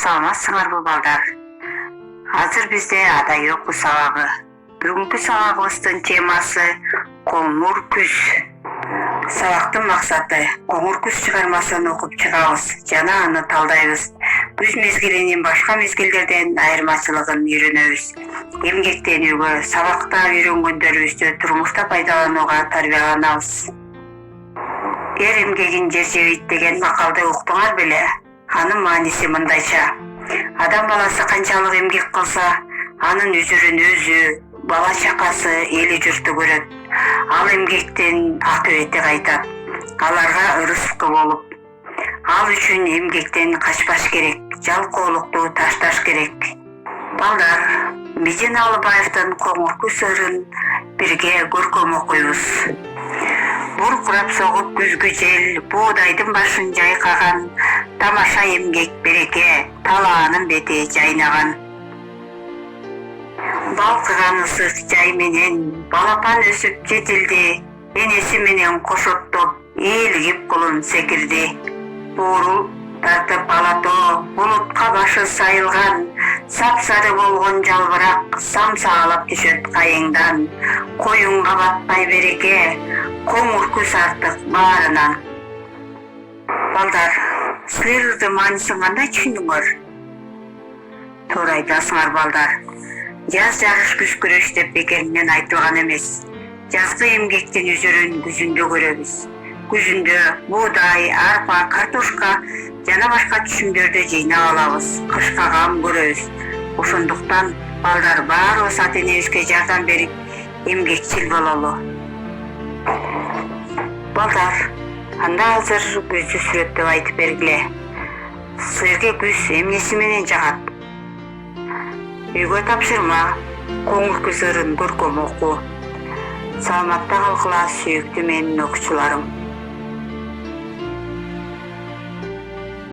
Саламатсыңарбы балдар? Азыр бизде адай окуу сабагы. Бүгүнкү сабагыбыздын темасы Коңур күз. Сабактын максаты Коңур күз чыгармасын окуп чыгабыз жана аны талдайбыз. Күз мезгилинин башка мезгилдерден айырмачылыгын үйрөнөбүз. Эмгектенүүгө, сабакта үйрөнгөндөрүбүздү турмушта пайдаланууга тарбияланабыз. Эр эмгегин жер жебейт деген макалды уктуңар беле? Анын мааниси мындайча: адам баласы канчалык эмгек кылса, анын үзүрүн өзү, бала чакасы, эли журту көрөт. Ал эмгектен акыбети кайтат. Аларга ырыскы болуп. Ал үчүн эмгектен качпаш керек, жалкоолукту ташташ керек. Балдар, Биздин Алыбаевдин Коңур күз ырын бирге көркөм окуйбуз. Буркурап согуп күзгү жел, буудайдын башын жайкаган, тамаша эмгек береке, талаанын бети жайнаган. Балкыган ысык жай менен, балапан өсүп жетилди, энеси менен кошоттоп, ийилигип кулун секирди. Буурул тартып алатоо, булутка башы сайылган, сапсары болгон жалбырак самсаалап түшөт кайыңдан. Коюнга батпай береке, Коңур күз артык баарынан. Балдар, силер маанисин кандай түшүндүңөр? Туура айтасыңар балдар. Жаз жагыш күз күрөш деп бекеринен айтылган эмес. Жазгы эмгектин үзүрүн күзүндө көрөбүз. Күзүндө буудай, арпа, картошка жана башка түшүмдөрдү жыйнап алабыз. Кышка кам көрөбүз. Ошондуктан балдар баарыбыз ата-энебизге жардам берип, эмгекчил бололу. Балдар, анда азыр күздү сүрөттөп айтып бергиле. Силерге күз эмнеси менен жагат? Үйгө тапшырма, Коңур күз ырын көркөм окуу. Саламатта калгыла, сүйүктүү менин окуучуларым.